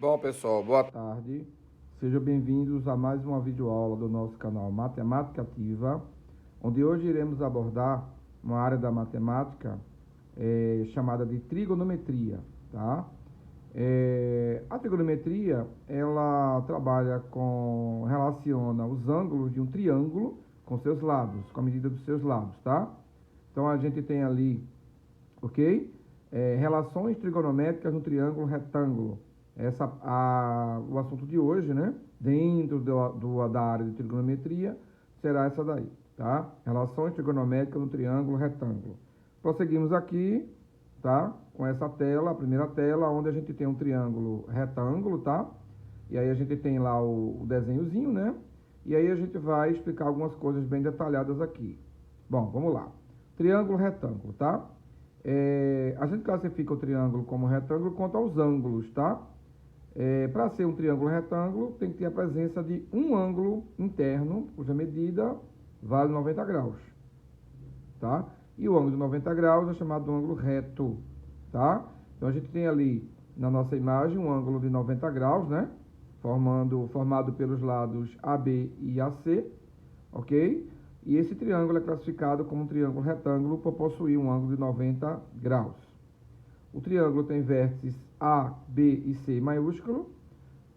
Bom, pessoal, boa tarde. Sejam bem-vindos a mais uma videoaula do nosso canal Matemática Ativa, onde hoje iremos abordar uma área da matemática chamada de trigonometria, tá? A trigonometria, ela relaciona os ângulos de um triângulo com seus lados, com a medida dos seus lados, tá? Então, a gente tem ali, ok? Relações trigonométricas no triângulo retângulo. O assunto de hoje, né? Dentro da área de trigonometria, será essa daí, tá? Relações trigonométricas no triângulo retângulo. Prosseguimos aqui, tá? Com essa tela, a primeira tela, onde a gente tem um triângulo retângulo, tá? E aí a gente tem lá o desenhozinho, né? E aí a gente vai explicar algumas coisas bem detalhadas aqui. Bom, vamos lá. Triângulo retângulo, tá? A gente classifica o triângulo como retângulo quanto aos ângulos, tá? Para ser um triângulo retângulo, tem que ter a presença de um ângulo interno, cuja medida vale 90 graus, tá? E o ângulo de 90 graus é chamado de um ângulo reto, tá? Então, a gente tem ali, na nossa imagem, um ângulo de 90 graus, né? Formado pelos lados AB e AC, ok? E esse triângulo é classificado como um triângulo retângulo por possuir um ângulo de 90 graus. O triângulo tem vértices A, B e C maiúsculo,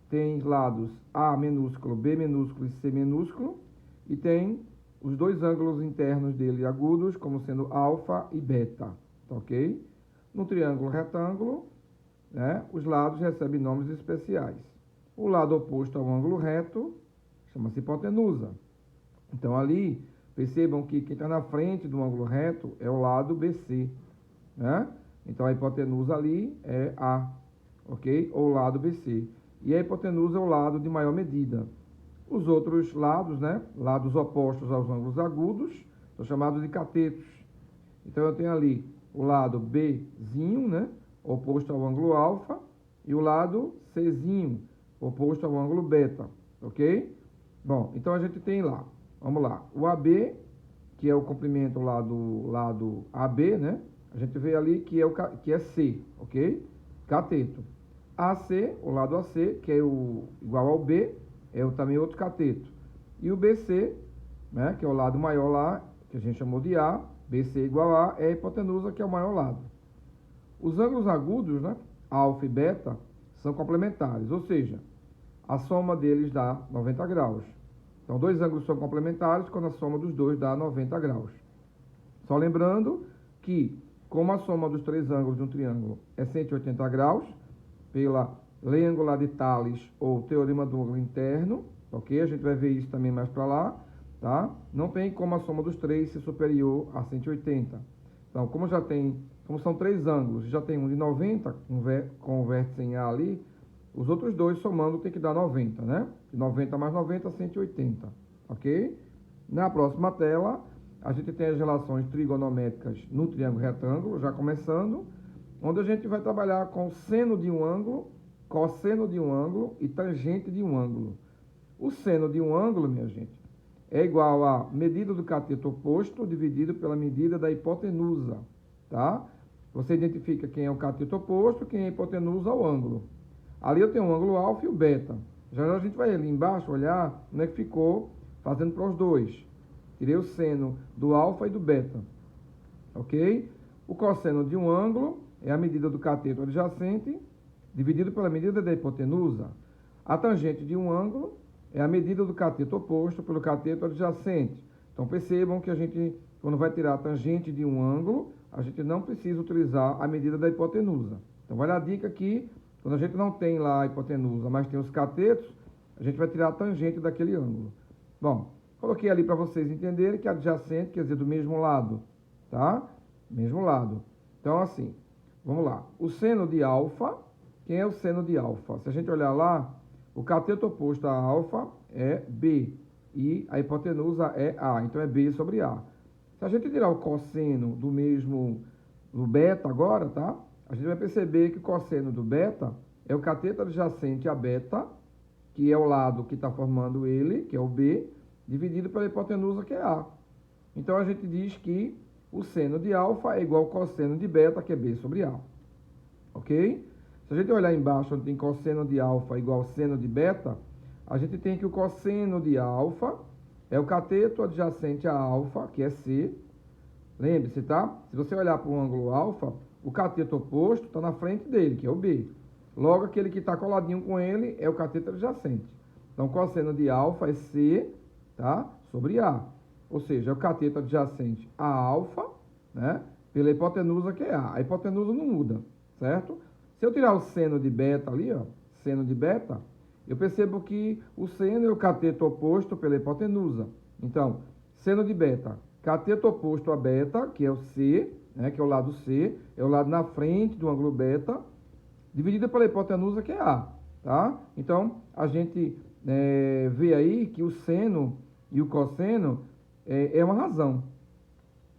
tem lados A minúsculo, B minúsculo e C minúsculo, e tem os dois ângulos internos dele agudos, como sendo alfa e beta, tá ok? No triângulo retângulo, né, os lados recebem nomes especiais. O lado oposto ao ângulo reto chama-se hipotenusa. Então, ali, percebam que quem está na frente do ângulo reto é o lado BC, né? Então, a hipotenusa ali é A, ok? Ou o lado BC. E a hipotenusa é o lado de maior medida. Os outros lados, né? Lados opostos aos ângulos agudos, são chamados de catetos. Então, eu tenho ali o lado Bzinho, né? Oposto ao ângulo alfa, e o lado Czinho, oposto ao ângulo beta, ok? Bom, então a gente tem lá, vamos lá, o AB, que é o comprimento lá do lado AB, né? A gente vê ali que é C, ok? Cateto. AC, o lado AC, que é igual ao B, é também outro cateto. E o BC, né, que é o lado maior lá, que a gente chamou de A, BC igual a, é a hipotenusa, que é o maior lado. Os ângulos agudos, né, alfa e beta, são complementares, ou seja, a soma deles dá 90 graus. Então, dois ângulos são complementares quando a soma dos dois dá 90 graus. Só lembrando que, como a soma dos três ângulos de um triângulo é 180 graus, pela lei angular de Thales ou teorema do ângulo interno, ok? A gente vai ver isso também mais para lá, tá? Não tem como a soma dos três ser superior a 180. Então, como são três ângulos, já tem um de 90 com o vértice em A ali, os outros dois somando tem que dar 90, né? 90 mais 90, 180, ok? Na próxima tela, a gente tem as relações trigonométricas no triângulo retângulo, já começando, onde a gente vai trabalhar com seno de um ângulo, cosseno de um ângulo e tangente de um ângulo. O seno de um ângulo, minha gente, é igual a medida do cateto oposto dividido pela medida da hipotenusa, tá? Você identifica quem é o cateto oposto, quem é a hipotenusa ao ângulo. Ali eu tenho um ângulo alfa e o beta. Já a gente vai ali embaixo olhar como é que ficou fazendo para os dois. Tirei o seno do alfa e do beta, ok? O cosseno de um ângulo é a medida do cateto adjacente dividido pela medida da hipotenusa. A tangente de um ângulo é a medida do cateto oposto pelo cateto adjacente. Então, percebam que a gente, quando vai tirar a tangente de um ângulo, a gente não precisa utilizar a medida da hipotenusa. Então, vale a dica que, quando a gente não tem lá a hipotenusa, mas tem os catetos, a gente vai tirar a tangente daquele ângulo. Bom, coloquei ali para vocês entenderem que adjacente quer dizer do mesmo lado, tá? Mesmo lado. Então, assim, vamos lá. O seno de alfa, quem é o seno de alfa? Se a gente olhar lá, o cateto oposto a alfa é B e a hipotenusa é A, então é B sobre A. Se a gente tirar o cosseno do beta agora, tá? A gente vai perceber que o cosseno do beta é o cateto adjacente a beta, que é o lado que está formando ele, que é o B, dividido pela hipotenusa, que é A. Então, a gente diz que o seno de alfa é igual ao cosseno de beta, que é B sobre A. Ok? Se Se a gente olhar embaixo, onde tem cosseno de alfa igual seno de beta, a gente tem que o cosseno de alfa é o cateto adjacente a alfa, que é C. Lembre-se, tá? Se você olhar para o ângulo alfa, o cateto oposto está na frente dele, que é o B. Logo, aquele que está coladinho com ele é o cateto adjacente. Então, cosseno de alfa é C, tá? Sobre A. Ou seja, é o cateto adjacente a alfa, né? Pela hipotenusa, que é A. A hipotenusa não muda, certo? Se eu tirar o seno de beta ali, ó, seno de beta, eu percebo que o seno é o cateto oposto pela hipotenusa. Então, seno de beta, cateto oposto a beta, que é o C, né, que é o lado C, é o lado na frente do ângulo beta, dividido pela hipotenusa, que é A, tá? Então, a gente vê aí que o seno e o cosseno é uma razão,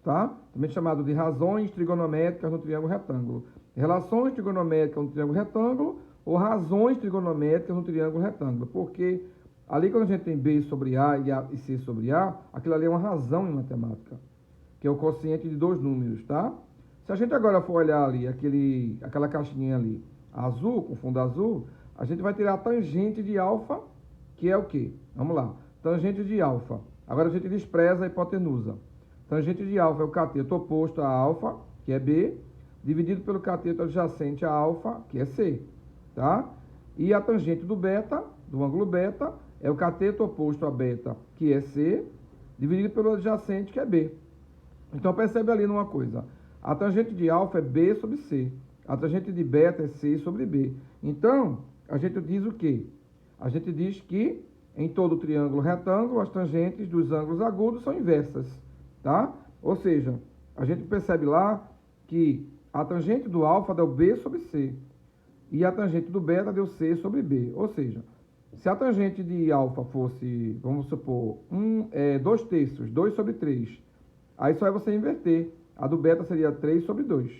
tá? Também chamado de razões trigonométricas no triângulo retângulo. Relações trigonométricas no triângulo retângulo ou razões trigonométricas no triângulo retângulo. Porque ali quando a gente tem B sobre A e C sobre A, aquilo ali é uma razão em matemática, que é o quociente de dois números, tá? Se a gente agora for olhar ali, aquela caixinha ali, azul, com fundo azul, a gente vai tirar a tangente de alfa, que é o quê? Vamos lá. Tangente de alfa. Agora a gente despreza a hipotenusa. Tangente de alfa é o cateto oposto a alfa, que é B, dividido pelo cateto adjacente a alfa, que é C, tá? E a tangente do beta, do ângulo beta, é o cateto oposto a beta, que é C, dividido pelo adjacente, que é B. Então, percebe ali numa coisa. A tangente de alfa é B sobre C. A tangente de beta é C sobre B. Então, a gente diz o quê? A gente diz que em todo triângulo retângulo, as tangentes dos ângulos agudos são inversas, tá? Ou seja, a gente percebe lá que a tangente do alfa deu B sobre C e a tangente do beta deu C sobre B. Ou seja, se a tangente de alfa fosse, vamos supor, 2 terços, 2 sobre 3, aí só é você inverter. A do beta seria 3 sobre 2,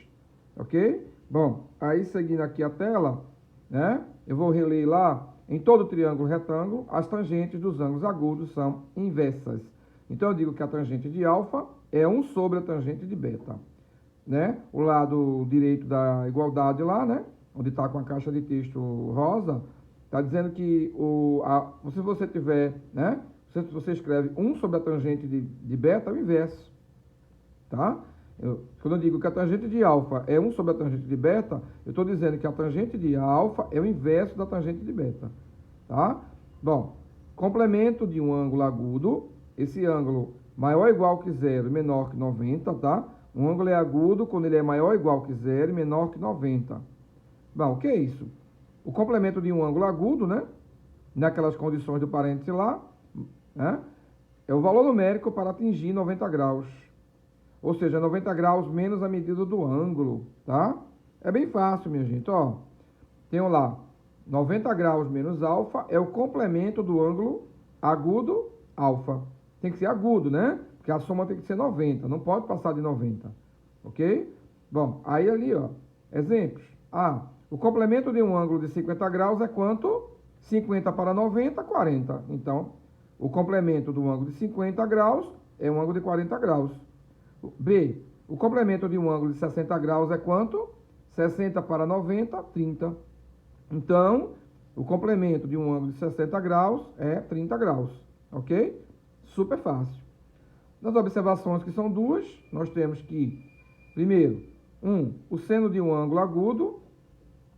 ok? Bom, aí seguindo aqui a tela, né? Eu vou reler lá. Em todo triângulo retângulo, as tangentes dos ângulos agudos são inversas. Então, eu digo que a tangente de alfa é 1 sobre a tangente de beta, né? O lado direito da igualdade lá, né? Onde está com a caixa de texto rosa, está dizendo que se você tiver, né? Se você escreve 1 sobre a tangente de beta, é o inverso, tá? Quando eu digo que a tangente de alfa é 1 sobre a tangente de beta, eu estou dizendo que a tangente de alfa é o inverso da tangente de beta, tá? Bom, complemento de um ângulo agudo, esse ângulo maior ou igual que zero e menor que 90, tá? Um ângulo é agudo quando ele é maior ou igual que zero e menor que 90. Bom, o que é isso? O complemento de um ângulo agudo, né? Naquelas condições do parêntese lá, né? É o valor numérico para atingir 90 graus. Ou seja, 90 graus menos a medida do ângulo, tá? É bem fácil, minha gente, ó. Tenho lá, 90 graus menos alfa é o complemento do ângulo agudo alfa. Tem que ser agudo, né? Porque a soma tem que ser 90, não pode passar de 90, ok? Bom, aí ali, ó, exemplos. O complemento de um ângulo de 50 graus é quanto? 50 para 90, 40. Então, o complemento do ângulo de 50 graus é um ângulo de 40 graus. B, o complemento de um ângulo de 60 graus é quanto? 60 para 90, 30. Então, o complemento de um ângulo de 60 graus é 30 graus, ok? Super fácil. Nas observações, que são duas, nós temos que, primeiro, o seno de um ângulo agudo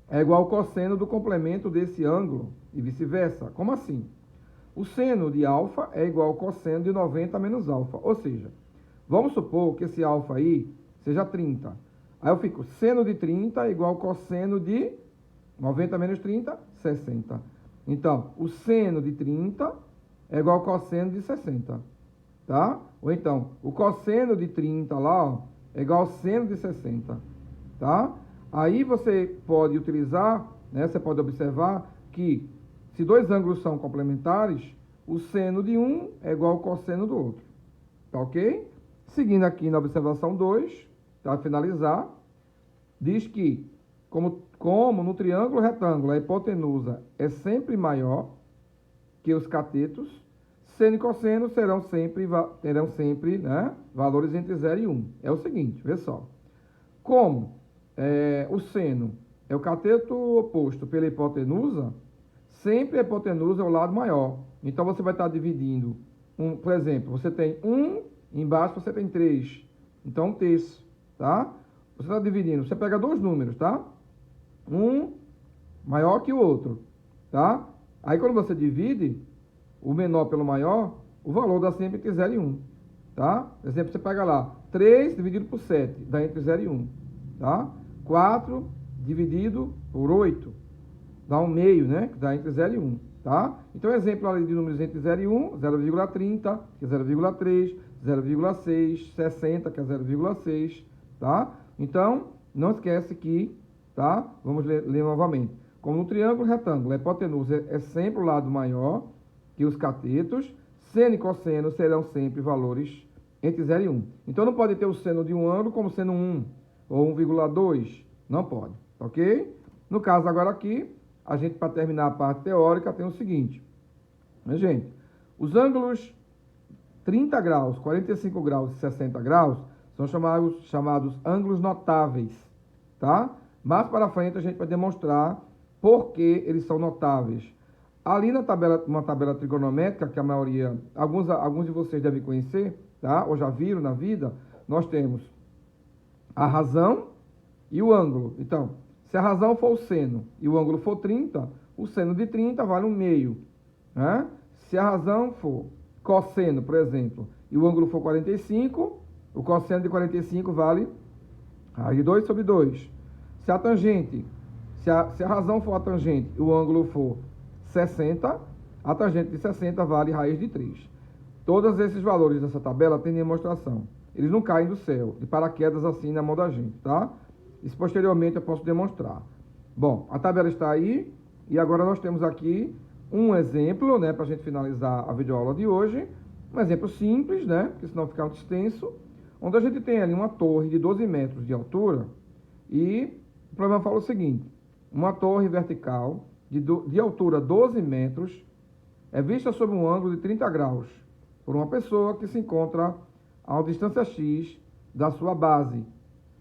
é igual ao cosseno do complemento desse ângulo, e vice-versa. Como assim? O seno de alfa é igual ao cosseno de 90 menos alfa, ou seja, vamos supor que esse alfa aí seja 30. Aí eu fico, seno de 30 é igual ao cosseno de 90 menos 30, 60. Então, o seno de 30 é igual ao cosseno de 60, tá? Ou então, o cosseno de 30 lá, ó, é igual ao seno de 60, tá? Aí você pode utilizar, né, você pode observar que se dois ângulos são complementares, o seno de um é igual ao cosseno do outro, tá ok? Seguindo aqui na observação 2, para finalizar, diz que, como no triângulo retângulo a hipotenusa é sempre maior que os catetos, seno e cosseno terão sempre, né, valores entre 0 e 1. É o seguinte, vê só. Como o seno é o cateto oposto pela hipotenusa, sempre a hipotenusa é o lado maior. Então, você vai estar dividindo, por exemplo, você tem 1, embaixo você tem 3. Então, 1/3, tá? Você está dividindo, você pega dois números, tá? Um maior que o outro, tá? Aí, quando você divide o menor pelo maior, o valor dá sempre entre 0 e 1, tá? Por exemplo, você pega lá, 3 dividido por 7, dá entre 0 e 1, tá? 4 dividido por 8, dá 1/2, né? Que dá entre 0 e 1, tá? Então, exemplo ali de números entre 0 e 1, 0,30, que é 0,3, 0,6, 60, que é 0,6, tá? Então, não esquece que, tá? Vamos ler novamente. Como no triângulo retângulo, a hipotenusa é sempre o lado maior que os catetos, seno e cosseno serão sempre valores entre 0 e 1. Então, não pode ter o seno de um ângulo como seno 1 ou 1,2. Não pode, ok? No caso agora aqui, a gente, para terminar a parte teórica, tem o seguinte. Né, gente? Os ângulos 30 graus, 45 graus e 60 graus são chamados ângulos notáveis, tá? Mais para frente a gente vai demonstrar por que eles são notáveis. Ali na tabela, uma tabela trigonométrica, que a maioria, alguns de vocês devem conhecer, tá? Ou já viram na vida, nós temos a razão e o ângulo. Então, se a razão for o seno e o ângulo for 30, o seno de 30 vale 1/2, né? Se a razão for cosseno, por exemplo, e o ângulo for 45, o cosseno de 45 vale raiz de 2 sobre 2. Se a tangente, se a razão for a tangente e o ângulo for 60, a tangente de 60 vale raiz de 3. Todos esses valores dessa tabela têm demonstração. Eles não caem do céu, de paraquedas assim na mão da gente, tá? Isso posteriormente eu posso demonstrar. Bom, a tabela está aí e agora nós temos aqui um exemplo, né, para a gente finalizar a videoaula de hoje. Um exemplo simples, né, porque senão fica muito extenso, onde a gente tem ali uma torre de 12 metros de altura e o problema fala o seguinte: uma torre vertical de altura 12 metros é vista sob um ângulo de 30 graus por uma pessoa que se encontra a uma distância x da sua base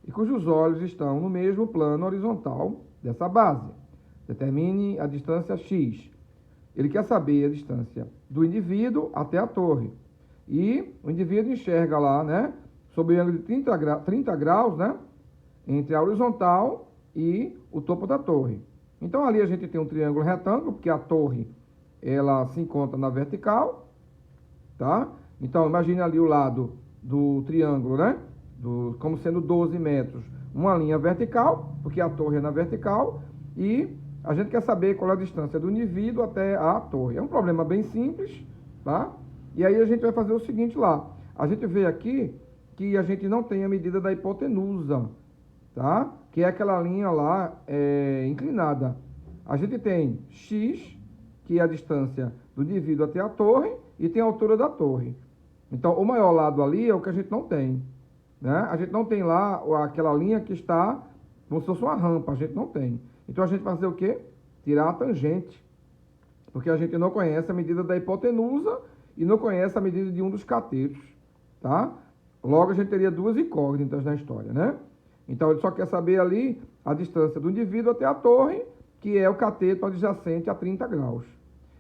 e cujos olhos estão no mesmo plano horizontal dessa base. Determine a distância x. Ele quer saber a distância do indivíduo até a torre. E o indivíduo enxerga lá, né, sob o ângulo de 30 graus, né, entre a horizontal e o topo da torre. Então, ali a gente tem um triângulo retângulo, porque a torre, ela se encontra na vertical, tá? Então, imagine ali o lado do triângulo, né, como sendo 12 metros, uma linha vertical, porque a torre é na vertical, e a gente quer saber qual é a distância do indivíduo até a torre. É um problema bem simples, tá? E aí a gente vai fazer o seguinte lá. A gente vê aqui que a gente não tem a medida da hipotenusa, tá? Que é aquela linha lá inclinada. A gente tem x, que é a distância do indivíduo até a torre, e tem a altura da torre. Então, o maior lado ali é o que a gente não tem, né? A gente não tem lá aquela linha que está como se fosse uma rampa, a gente não tem. Então, a gente vai fazer o quê? Tirar a tangente, porque a gente não conhece a medida da hipotenusa e não conhece a medida de um dos catetos, tá? Logo, a gente teria duas incógnitas na história, né? Então, ele só quer saber ali a distância do indivíduo até a torre, que é o cateto adjacente a 30 graus.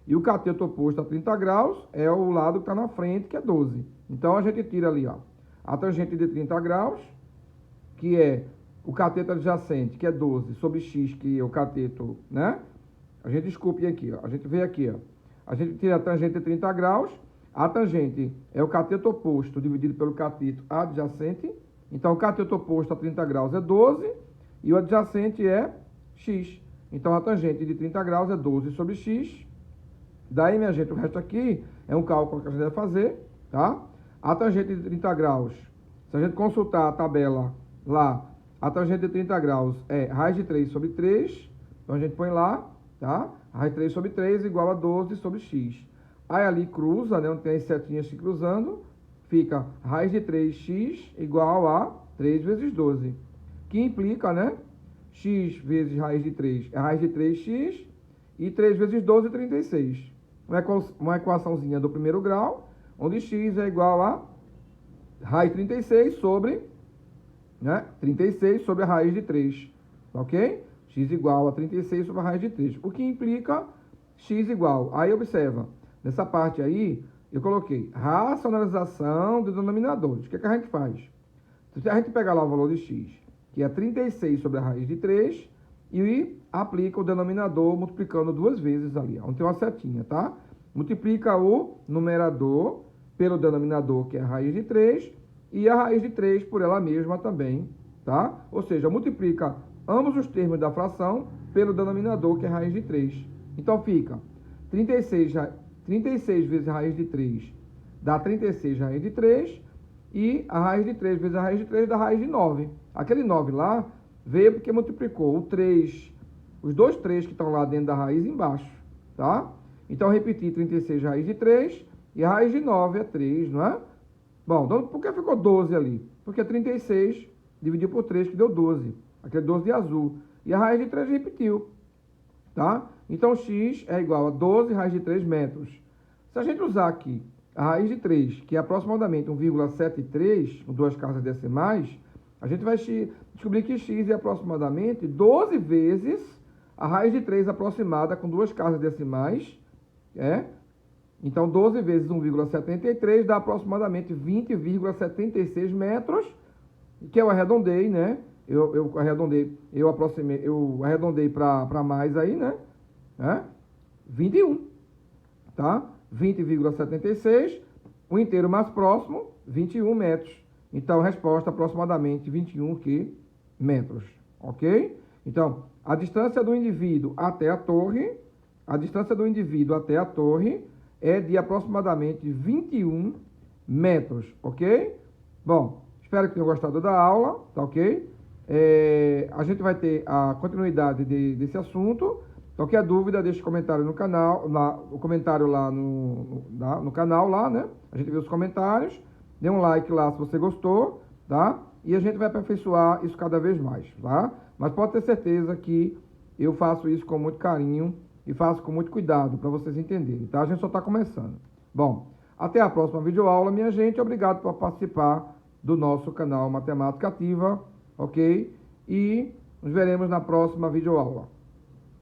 E o cateto oposto a 30 graus é o lado que está na frente, que é 12. Então, a gente tira ali, ó, a tangente de 30 graus, que é o cateto adjacente, que é 12, sobre x, que é o cateto, né? A gente desculpe aqui, ó. A gente vê aqui, ó. A gente tira a tangente de 30 graus. A tangente é o cateto oposto dividido pelo cateto adjacente. Então, o cateto oposto a 30 graus é 12 e o adjacente é x. Então, a tangente de 30 graus é 12 sobre x. Daí, minha gente, o resto aqui é um cálculo que a gente vai fazer, tá? A tangente de 30 graus, se a gente consultar a tabela lá, a tangente de 30 graus é raiz de 3 sobre 3. Então, a gente põe lá, tá? Raiz de 3 sobre 3 igual a 12 sobre x. Aí, ali cruza, né? Onde tem as setinhas se cruzando, fica raiz de 3x igual a 3 vezes 12. Que implica, né? X vezes raiz de 3 é raiz de 3x e 3 vezes 12 é 36. Uma equaçãozinha do primeiro grau, onde x é igual a raiz de 36 sobre, né? 36 sobre a raiz de 3, ok? x igual a 36 sobre a raiz de 3, o que implica x igual. Aí observa, nessa parte aí, eu coloquei racionalização de denominadores. O que, que a gente faz? Se a gente pegar lá o valor de x, que é 36 sobre a raiz de 3, e aplica o denominador multiplicando duas vezes ali, onde tem uma setinha, tá? Multiplica o numerador pelo denominador, que é a raiz de 3, e a raiz de 3 por ela mesma também, tá? Ou seja, multiplica ambos os termos da fração pelo denominador, que é a raiz de 3. Então fica 36 vezes a raiz de 3 dá 36 raiz de 3, e a raiz de 3 vezes a raiz de 3 dá raiz de 9. Aquele 9 lá veio porque multiplicou o 3, os dois 3 que estão lá dentro da raiz embaixo, tá? Então, repetir 36 raiz de 3 e a raiz de 9 é 3, não é? Bom, então, por que ficou 12 ali? Porque 36 dividiu por 3, que deu 12. Aquele 12 de azul. E a raiz de 3 repetiu, tá? Então, x é igual a 12 raiz de 3 metros. Se a gente usar aqui a raiz de 3, que é aproximadamente 1,73, com duas casas decimais, a gente vai descobrir que x é aproximadamente 12 vezes a raiz de 3 aproximada com duas casas decimais. Então, 12 vezes 1,73 dá aproximadamente 20,76 metros, que eu arredondei, né? Eu arredondei para mais aí, né? 21, tá? 20,76, o inteiro mais próximo, 21 metros. Então, resposta aproximadamente 21 metros, ok? Então, a distância do indivíduo até a torre, é de aproximadamente 21 metros, ok? Bom, espero que tenham gostado da aula, tá ok? A gente vai ter a continuidade desse assunto. Qualquer dúvida, deixe comentário no canal, o comentário lá no canal, lá, né? A gente vê os comentários, dê um like lá se você gostou, tá? E a gente vai aperfeiçoar isso cada vez mais, tá? Mas pode ter certeza que eu faço isso com muito carinho e faço com muito cuidado para vocês entenderem, tá? A gente só está começando. Bom, até a próxima videoaula, minha gente. Obrigado por participar do nosso canal Matemática Ativa, ok? E nos veremos na próxima videoaula.